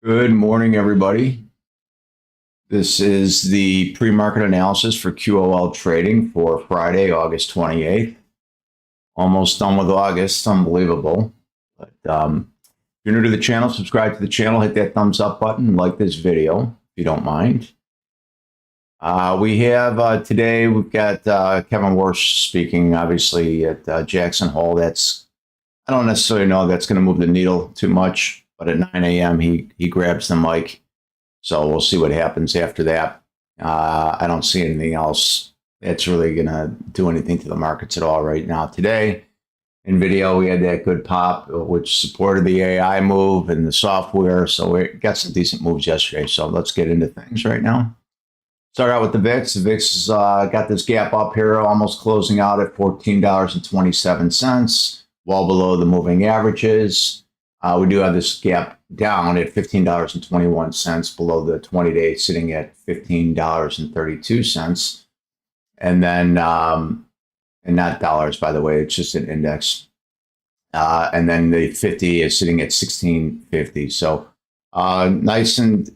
Good morning, everybody. This is the pre-market analysis for QOL trading for Friday, August 28th. Almost done with August, unbelievable. But if you're new to the channel, subscribe to the channel, hit that thumbs up button, like this video, if you don't mind. We have today, we've got Kevin Warsh speaking, obviously, at Jackson Hole. I don't necessarily know that's going to move the needle too much, but at 9 a.m. he grabs the mic. So we'll see what happens after that. I don't see anything else that's really going to do anything to the markets at all right now. Today, NVDA, we had that good pop, which supported the AI move and the software. So we got some decent moves yesterday. So let's get into things right now. Start out with the VIX. The VIX has got this gap up here, almost closing out at $14.27, well below the moving averages. We do have this gap down at $15.21 below the 20-day, sitting at $15.32. And then, and not dollars, by the way, it's just an index. And then the 50 is sitting at 1650. So nice and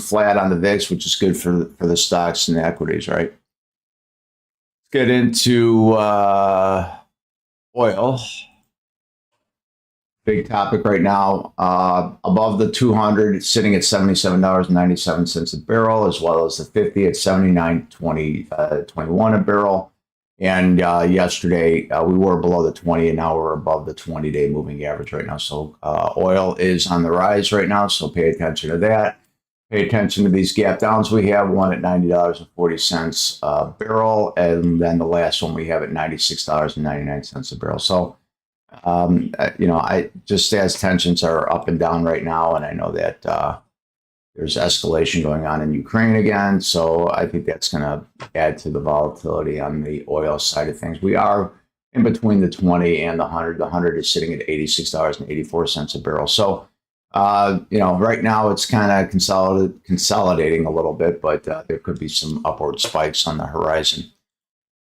flat on the VIX, which is good for the stocks and the equities, right? Let's get into oil. Big topic right now. Above the 200, it's sitting at $77.97 a barrel, as well as the 50 at $79.21 a barrel. And yesterday, we were below the 20, and now we're above the 20-day moving average right now. So oil is on the rise right now, so pay attention to that. Pay attention to these gap downs. We have one at $90.40 a barrel, and then the last one we have at $96.99 a barrel. So I just as tensions are up and down right now, and I know that there's escalation going on in Ukraine again, so I think that's going to add to the volatility on the oil side of things. We are in between the 20 and the 100. The 100 is sitting at $86.84 a barrel. So, right now it's kind of consolidating a little bit, but there could be some upward spikes on the horizon.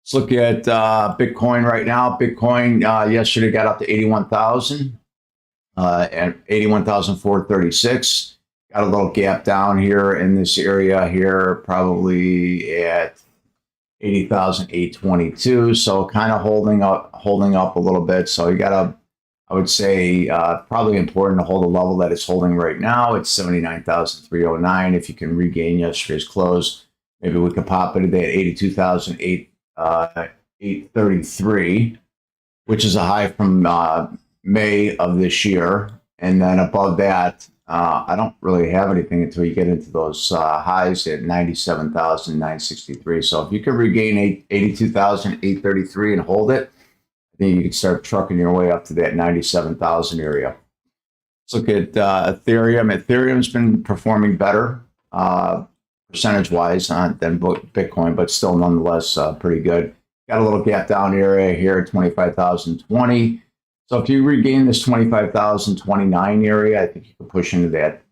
Let's look at Bitcoin right now. Bitcoin yesterday got up to 81,000 and 81,436. Got a little gap down here in this area here, probably at 80,822. So kind of holding up a little bit. So you got I would say probably important to hold a level that it's holding right now. It's 79,309. If you can regain yesterday's close, maybe we could pop it at 82,833, which is a high from May of this year. And then above that, I don't really have anything until you get into those highs at 97,963. So if you can regain 82,833 and hold it, I think you can start trucking your way up to that 97,000 area. Let's look at Ethereum. Ethereum's been performing better percentage-wise than Bitcoin, but still nonetheless pretty good. Got a little gap down area here at 25,020. So if you regain this 25,029 area, I think you can push into that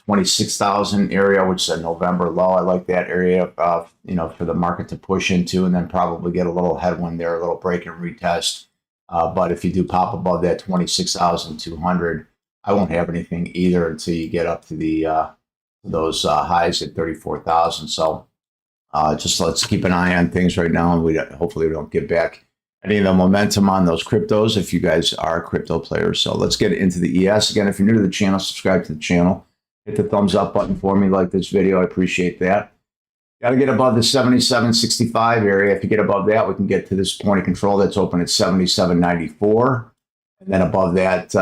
26,000 area, which is a November low. I like that area, for the market to push into, and then probably get a little headwind there, a little break and retest. But if you do pop above that 26,200, I won't have anything either until you get up to the those highs at 34,000. So just let's keep an eye on things right now, and hopefully we don't get back any of the momentum on those cryptos if you guys are crypto players. So let's get into the ES. Again, if you're new to the channel, subscribe to the channel. Hit the thumbs up button for me, like this video. I appreciate that. Got to get above the 77.65 area. If you get above that, we can get to this point of control that's open at 77.94. And then above that,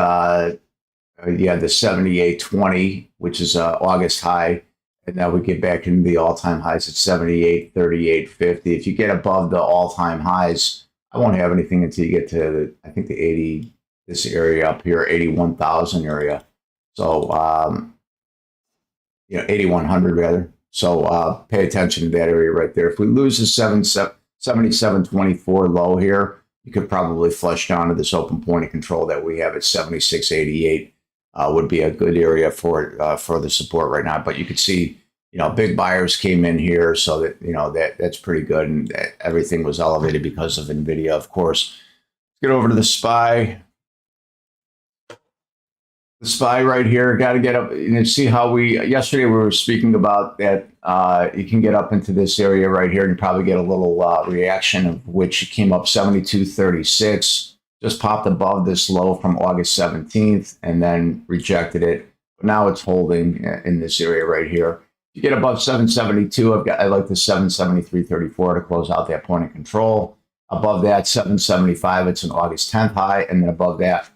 you have the 78.20, which is August high. And now we get back into the all-time highs at 78.38.50. If you get above the all-time highs, I won't have anything until you get to, I think, this area up here, 81,000 area. So, 8,100 rather. So pay attention to that area right there. If we lose the 77.24 low here, you could probably flush down to this open point of control that we have at 76.88. Would be a good area for the support right now. But you could see, big buyers came in here, so that that's pretty good, and everything was elevated because of NVIDIA, of course. Let's get over to the SPY. The SPY right here, got to get up and see how yesterday we were speaking about that. You can get up into this area right here and probably get a little reaction of which it came up 72.36, just popped above this low from August 17th and then rejected it. But now it's holding in this area right here. If you get above 772, I like the 773.34 to close out that point of control. Above that, 775, it's an August 10th high, and then above that,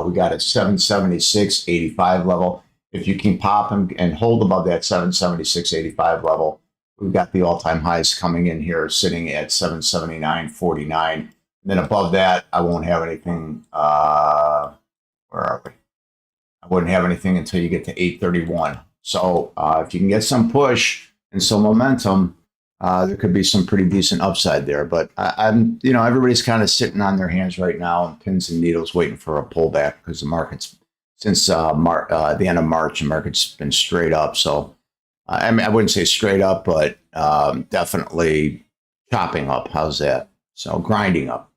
we got a 776.85 level. If you can pop and hold above that 776.85 level, we've got the all-time highs coming in here, sitting at 779.49. And then above that, I won't have anything. Where are we? I wouldn't have anything until you get to 831. So if you can get some push and some momentum, there could be some pretty decent upside there. But I'm, everybody's kind of sitting on their hands right now on pins and needles waiting for a pullback because the market's, since the end of March, the market's been straight up. So I mean, I wouldn't say straight up, but definitely chopping up. How's that? So grinding up.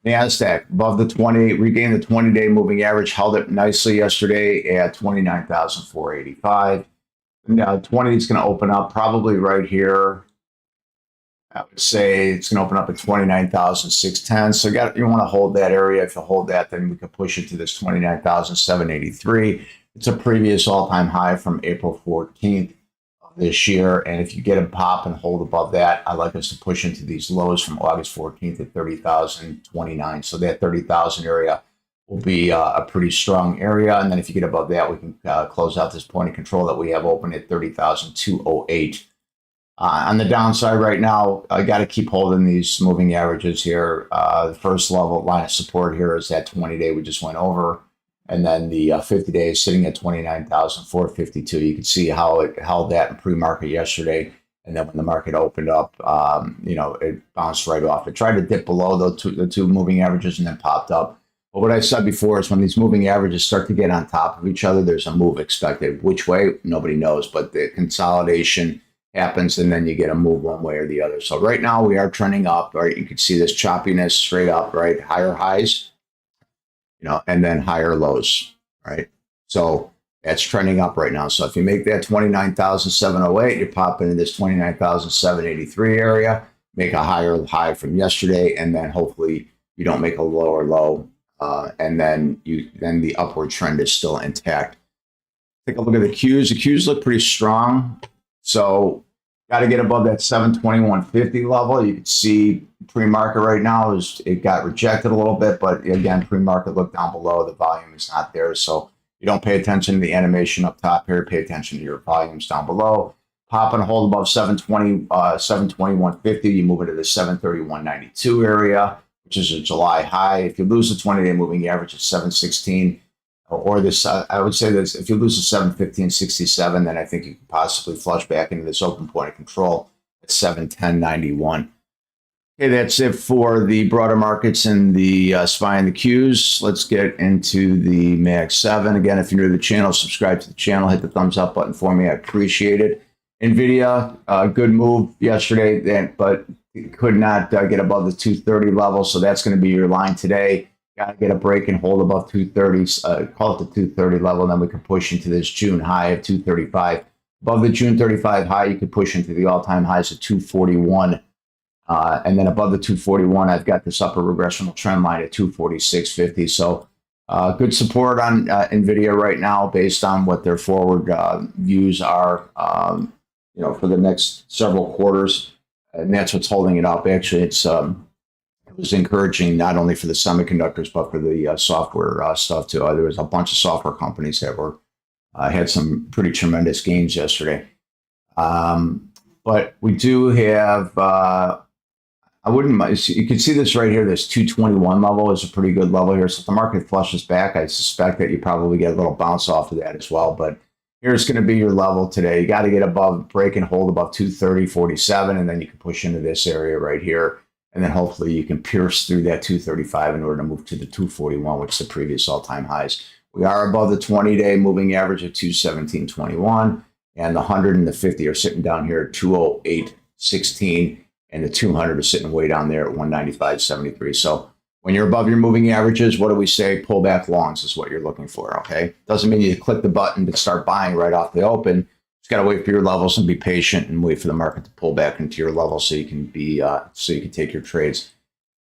Nasdaq above the 20, regained the 20-day moving average, held it nicely yesterday at 29,485. Now 20 is going to open up probably right here. I would say it's going to open up at 29,610. So you want to hold that area. If you hold that, then we can push it to this 29,783. It's a previous all-time high from April 14th of this year. And if you get a pop and hold above that, I like us to push into these lows from August 14th at 30,029. So that 30,000 area will be a pretty strong area. And then if you get above that, we can close out this point of control that we have open at 30,208. On the downside right now, I got to keep holding these moving averages here. The first level line of support here is that 20-day we just went over. And then the 50-day is sitting at 29,452. You can see how it held that in pre-market yesterday. And then when the market opened up, it bounced right off. It tried to dip below the two moving averages and then popped up. But what I said before is when these moving averages start to get on top of each other, there's a move expected. Which way? Nobody knows. But the consolidation happens, and then you get a move one way or the other. So right now we are trending up, right? You can see this choppiness straight up, right? Higher highs, and then higher lows, right? So that's trending up right now. So if you make that 29,708, you pop into this 29,783 area, make a higher high from yesterday, and then hopefully you don't make a lower low, and then the upward trend is still intact. Take a look at the Qs. The Qs look pretty strong. So got to get above that 721.50 level. You can see pre-market right now it got rejected a little bit, but again, pre-market look down below. The volume is not there. So you don't pay attention to the animation up top here. Pay attention to your volumes down below. Pop and hold above 721.50. You move into the 731.92 area, which is a July high. If you lose the 20-day moving average at 716, or this, I would say this, if you lose the 715.67, then I think you could possibly flush back into this open point of control at 710.91. Okay, that's it for the broader markets and the SPY and the Qs. Let's get into the MAX 7. Again, if you're new to the channel, subscribe to the channel, hit the thumbs up button for me. I appreciate it. NVDA, good move yesterday, but could not get above the 230 level, so that's going to be your line today. Got to get a break and hold above 230, call it the 230 level, and then we can push into this June high of 235. Above the June 35 high, you could push into the all-time highs of 241. And then above the 241, I've got this upper regressional trend line at 246.50. So good support on NVIDIA right now based on what their forward views are, for the next several quarters. And that's what's holding it up. Actually, it was encouraging not only for the semiconductors, but for the software stuff too. There was a bunch of software companies that were had some pretty tremendous gains yesterday. But we do have, I wouldn't mind, you can see this right here, this 221 level is a pretty good level here. So if the market flushes back, I suspect that you probably get a little bounce off of that as well. But here's going to be your level today. You got to get above, break and hold above 230.47, and then you can push into this area right here. And then hopefully you can pierce through that 235 in order to move to the 241, which is the previous all-time highs. We are above the 20-day moving average of 217.21, and the 100 and the 50 are sitting down here at 208.16, and the 200 is sitting way down there at 195.73. So When you're above your moving averages, what do we say? Pull back longs is what you're looking for, okay? Doesn't mean you click the button to start buying right off the open. Just got to wait for your levels and be patient and wait for the market to pull back into your level so you can take your trades.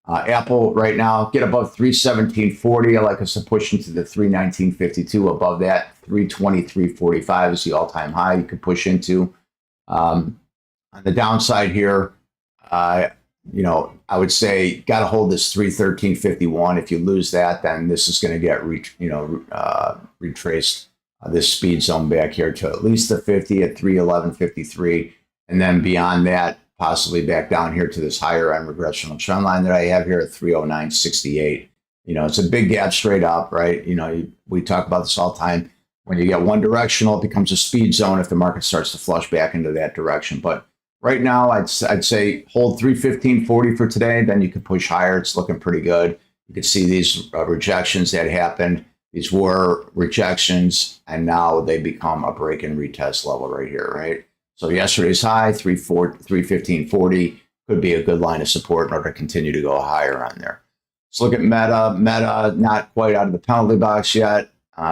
Apple right now, get above 317.40. I like us to push into the 319.52. Above that, 323.45 is the all-time high you could push into. On the downside here, I would say got to hold this 313.51. If you lose that, then this is going to get retraced this speed zone back here to at least the 50 at 311.53, and then beyond that, possibly back down here to this higher end regressional trend line that I have here at 309.68. It's a big gap straight up, right? We talk about this all the time. When you get one directional, it becomes a speed zone if the market starts to flush back into that direction. But right now, I'd say hold 315.40 for today. Then you can push higher. It's looking pretty good. You can see these rejections that happened. These were rejections, and now they become a break and retest level right here, right? So yesterday's high, 315.40, could be a good line of support in order to continue to go higher on there. Let's look at Meta. Meta, not quite out of the penalty box yet.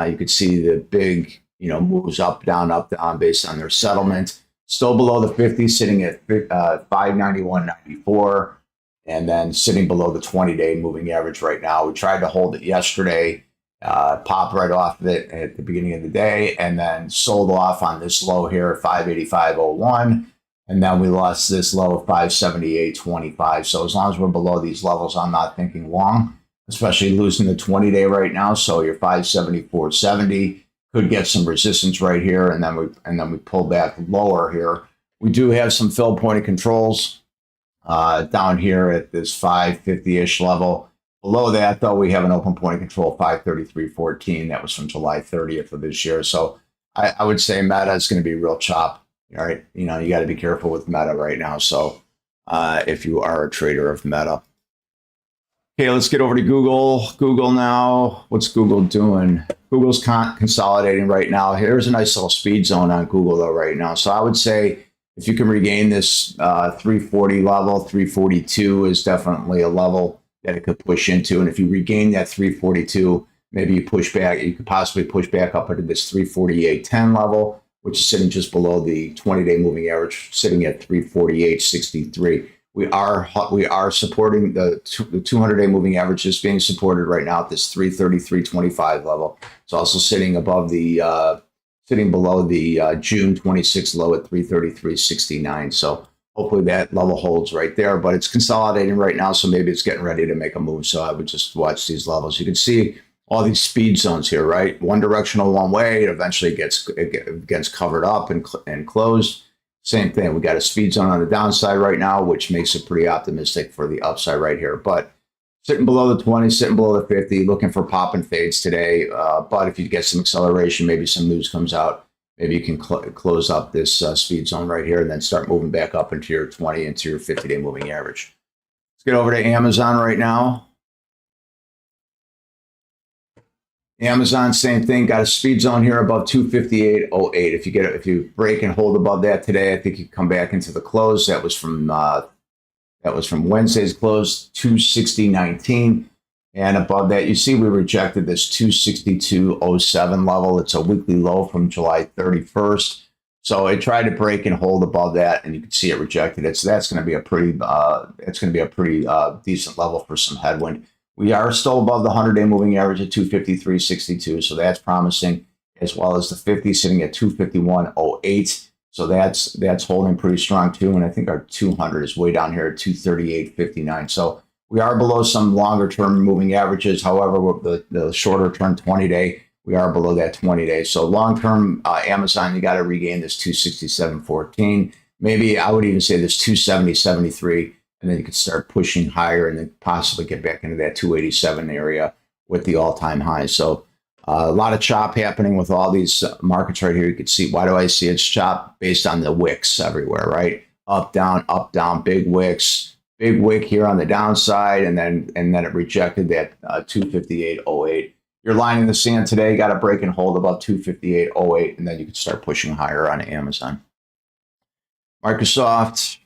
You could see the big, moves up, down, based on their settlement. Still below the 50, sitting at 591.94, and then sitting below the 20-day moving average right now. We tried to hold it yesterday, pop right off of it at the beginning of the day, and then sold off on this low here at 585.01, and then we lost this low of 578.25. So as long as we're below these levels, I'm not thinking long, especially losing the 20-day right now. So your 574.70 could get some resistance right here, and then we pull back lower here. We do have some fill point of controls down here at this 550-ish level. Below that, though, we have an open point of control 533.14. That was from July 30th of this year. So I would say Meta is going to be real chop. All right, you got to be careful with Meta right now. So if you are a trader of Meta. Okay, let's get over to Google. Google now. What's Google doing? Google's consolidating right now. Here's a nice little speed zone on Google, though, right now. So I would say if you can regain this 340 level, 342 is definitely a level that it could push into. And if you regain that 342, maybe you push back. You could possibly push back up into this 348.10 level, which is sitting just below the 20-day moving average, sitting at 348.63. We are supporting the 200-day moving average is being supported right now at this 333.25 level. It's also sitting below the June 26th low at 333.69. So hopefully that level holds right there, but it's consolidating right now. So maybe it's getting ready to make a move. So I would just watch these levels. You can see all these speed zones here, right? One directional, one way. It eventually gets covered up and closed. Same thing. We got a speed zone on the downside right now, which makes it pretty optimistic for the upside right here. But sitting below the 20, sitting below the 50, looking for pop and fades today. But if you get some acceleration, maybe some news comes out, maybe you can close up this speed zone right here and then start moving back up into your 20, into your 50-day moving average. Let's get over to Amazon right now. Amazon, same thing, got a speed zone here above 258.08. If you break and hold above that today, I think you come back into the close. That was from Wednesday's close, 260.19. And above that, you see we rejected this 262.07 level. It's a weekly low from July 31st. So it tried to break and hold above that, and you can see it rejected it. So that's going to be a pretty decent level for some headwind. We are still above the 100-day moving average at 253.62, so that's promising, as well as the 50 sitting at 251.08. So that's holding pretty strong too, and I think our 200 is way down here at 238.59. So we are below some longer-term moving averages. However, the shorter-term 20-day, we are below that 20-day. So long-term Amazon, you got to regain this 267.14. Maybe I would even say this 270.73. And then you could start pushing higher and then possibly get back into that 287 area with the all-time high. So a lot of chop happening with all these markets right here. You can see, why do I see it's chop? Based on the wicks everywhere, right? Up, down, big wicks, big wick here on the downside, and then it rejected that 258.08. Your line in the sand today, got to break and hold above 258.08, and then you can start pushing higher on Amazon. Microsoft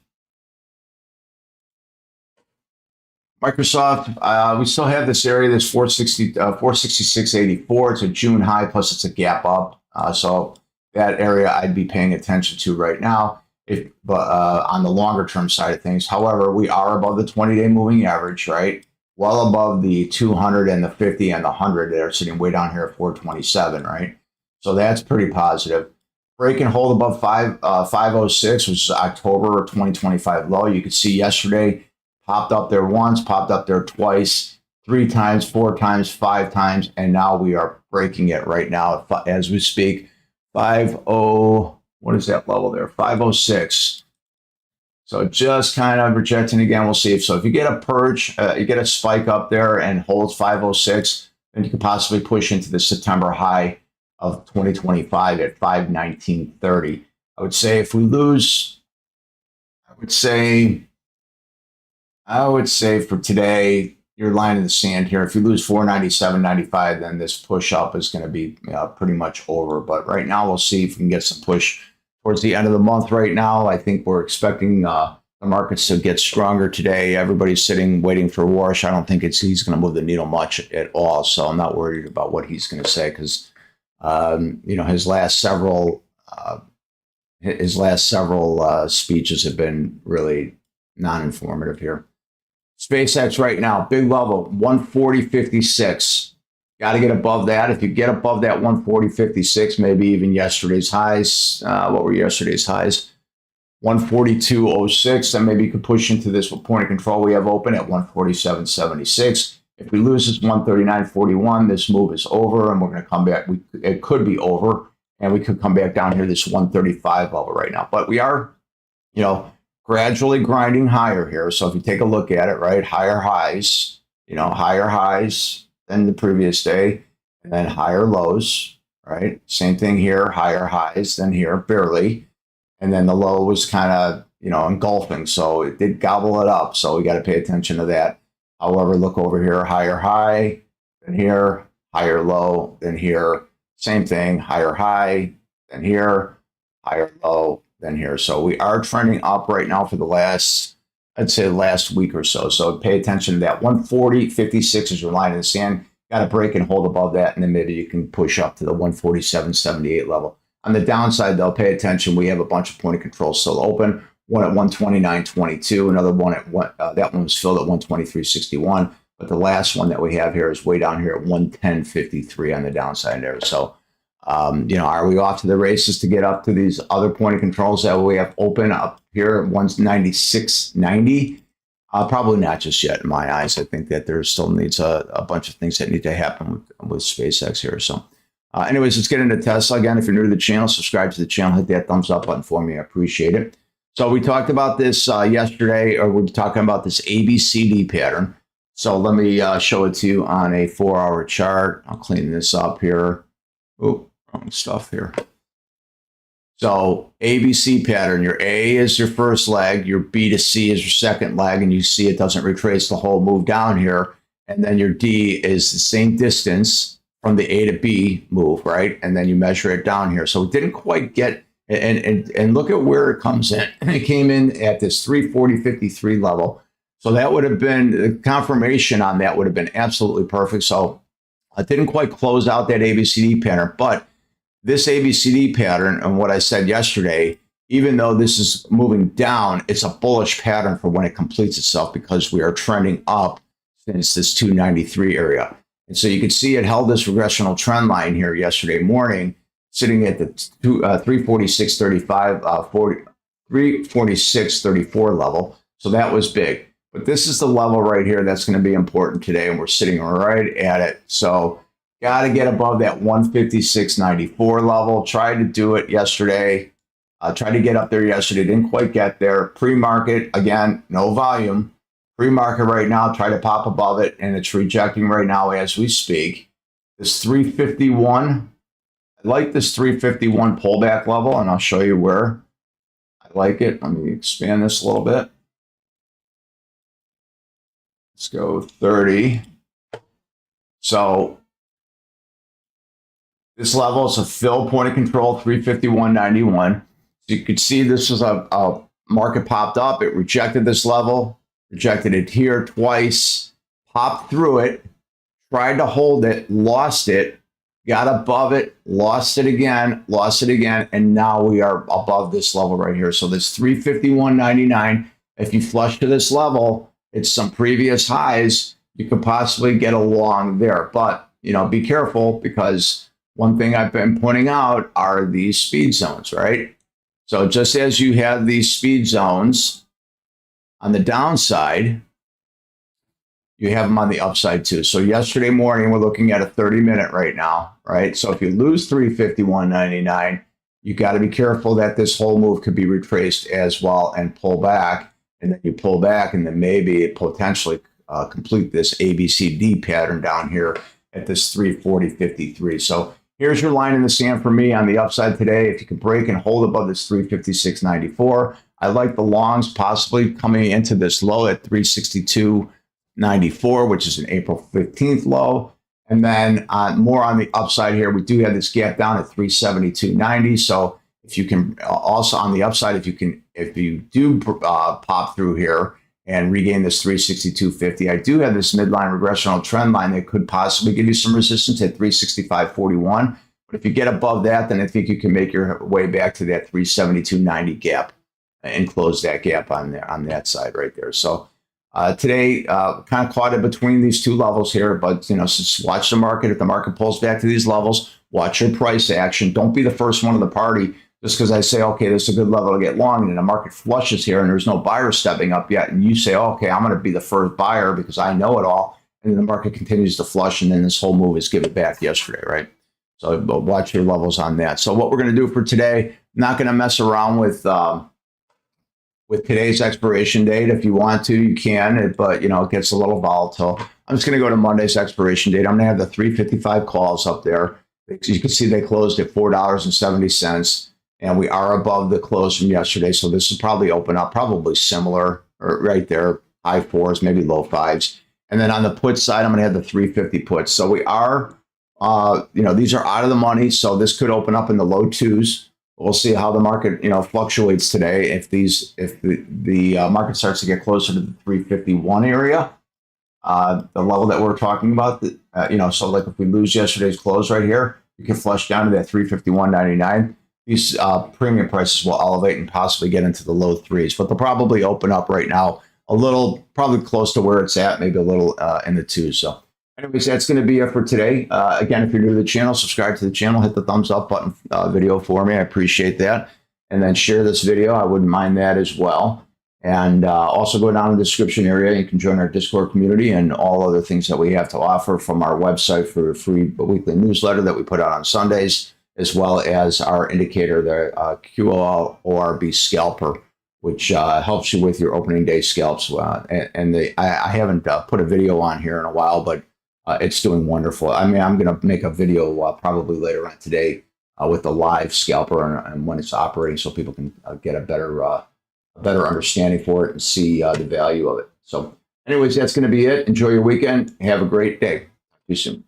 Microsoft, we still have this area, this 466.84. It's a June high, plus it's a gap up. So that area I'd be paying attention to right now, on the longer term side of things. However, we are above the 20-day moving average, right? Well above the 200 and the 50 and the 100 that are sitting way down here at 427, right? So that's pretty positive. Break and hold above 506, which is October 2025 low. You could see yesterday, popped up there once, popped up there twice, 3 times, 4 times, 5 times, and now we are breaking it right now as we speak. 50, what is that level there? 506. So just kind of rejecting again. We'll see. So if you get a purge, you get a spike up there and holds 506, then you could possibly push into the September high of 2025 at 519.30. I would say if we lose, I would say for today, your line in the sand here. If you lose 497.95, then this push up is going to be pretty much over. But right now, we'll see if we can get some push towards the end of the month. Right now, I think we're expecting the markets to get stronger today. Everybody's sitting waiting for Warsh. I don't think he's going to move the needle much at all. So I'm not worried about what he's going to say because his last several speeches have been really non-informative here. SpaceX right now, big level, 140.56. Got to get above that. If you get above that 140.56, maybe even yesterday's highs. What were yesterday's highs? 142.06. Then maybe you could push into this point of control we have open at 147.76. If we lose this 139.41, this move is over, and we're going to come back. It could be over, and we could come back down here this 135 level right now. But we are, gradually grinding higher here. So if you take a look at it, right, higher highs than the previous day, and then higher lows, right? Same thing here, higher highs than here, barely. And then the low was kind of, engulfing. So it did gobble it up. So we got to pay attention to that. However, look over here, higher high than here, higher low than here. Same thing, higher high than here, higher low than here. So we are trending up right now for the last week or so. So pay attention to that. 140.56 is your line in the sand. Got to break and hold above that, and then maybe you can push up to the 147.78 level. On the downside, though, pay attention. We have a bunch of point of control still open. One at 129.22. Another one at that one was filled at 123.61. But the last one that we have here is way down here at 110.53 on the downside there. So, are we off to the races to get up to these other point of controls that we have open up here at 196.90? Probably not just yet in my eyes. I think that there still needs a bunch of things that need to happen with SpaceX here. So anyways, let's get into Tesla. Again, if you're new to the channel, subscribe to the channel, hit that thumbs up button for me. I appreciate it. So we talked about this yesterday, or we're talking about this ABCD pattern. So let me show it to you on a 4-hour chart. I'll clean this up here. Oh, wrong stuff here. So ABC pattern, your A is your first leg, your B to C is your second leg, and you see it doesn't retrace the whole move down here. And then your D is the same distance from the A to B move, right? And then you measure it down here. So it didn't quite get, and look at where it comes in. It came in at this 340.53 level. So that would have been, the confirmation on that would have been absolutely perfect. So I didn't quite close out that ABCD pattern, but this ABCD pattern and what I said yesterday, even though this is moving down, it's a bullish pattern for when it completes itself because we are trending up since this 293 area. And so you can see it held this regressional trend line here yesterday morning, sitting at the 346.35, 346.34 level. So that was big. But this is the level right here that's going to be important today, and we're sitting right at it. So got to get above that 156.94 level. Tried to do it yesterday. Tried to get up there yesterday. Didn't quite get there. Pre-market, again, no volume. Pre-market right now, try to pop above it, and it's rejecting right now as we speak. This 351, I like this 351 pullback level, and I'll show you where I like it. Let me expand this a little bit. Let's go 30. So this level is a fill point of control, 351.91. So you could see this was a market popped up. It rejected this level, rejected it here twice, popped through it, tried to hold it, lost it, got above it, lost it again, and now we are above this level right here. So this 351.99, if you flush to this level, it's some previous highs. You could possibly get along there, but be careful, because one thing I've been pointing out are these speed zones, right? So just as you have these speed zones on the downside, you have them on the upside too. So yesterday morning, we're looking at a 30-minute right now, right? So if you lose 351.99, you got to be careful that this whole move could be retraced as well and pull back. And then you pull back, and then maybe potentially complete this ABCD pattern down here at this 340.53. So here's your line in the sand for me on the upside today. If you can break and hold above this 356.94, I like the longs possibly coming into this low at 362.94, which is an April 15th low. And then more on the upside here, we do have this gap down at 372.90. So if you can also on the upside, if you do pop through here and regain this 362.50, I do have this midline regressional trend line that could possibly give you some resistance at 365.41. But if you get above that, then I think you can make your way back to that 372.90 gap and close that gap on that side right there. So today, kind of caught in between these two levels here, but just watch the market. If the market pulls back to these levels, watch your price action. Don't be the first one of the party just because I say, okay, this is a good level to get long, and then the market flushes here and there's no buyer stepping up yet, and you say, okay, I'm going to be the first buyer because I know it all, and then the market continues to flush, and then this whole move is given back yesterday, right? So watch your levels on that. So what we're going to do for today, I'm not going to mess around with today's expiration date. If you want to, you can, but it gets a little volatile. I'm just going to go to Monday's expiration date. I'm going to have the 355 calls up there. You can see they closed at $4.70, and we are above the close from yesterday. So this will probably open up probably similar, or right there, high fours, maybe low fives. And then on the put side, I'm going to have the 350 puts. So we are, these are out of the money. So this could open up in the low twos. We'll see how the market, fluctuates today. If the market starts to get closer to the 351 area, the level that we're talking about, so like if we lose yesterday's close right here, you can flush down to that 351.99. These premium prices will elevate and possibly get into the low threes, but they'll probably open up right now a little, probably close to where it's at, maybe a little in the twos. So anyways, that's going to be it for today. Again, if you're new to the channel, subscribe to the channel, hit the thumbs up button video for me. I appreciate that. And then share this video. I wouldn't mind that as well. And also go down in the description area. You can join our Discord community and all other things that we have to offer, from our website for a free weekly newsletter that we put out on Sundays, as well as our indicator, the QOL ORB Scalper, which helps you with your opening day scalps. I haven't put a video on here in a while, but it's doing wonderful. I mean, I'm going to make a video probably later on today with the live scalper and when it's operating, so people can get a better understanding for it and see the value of it. So anyways, that's going to be it. Enjoy your weekend. Have a great day. Talk to you soon.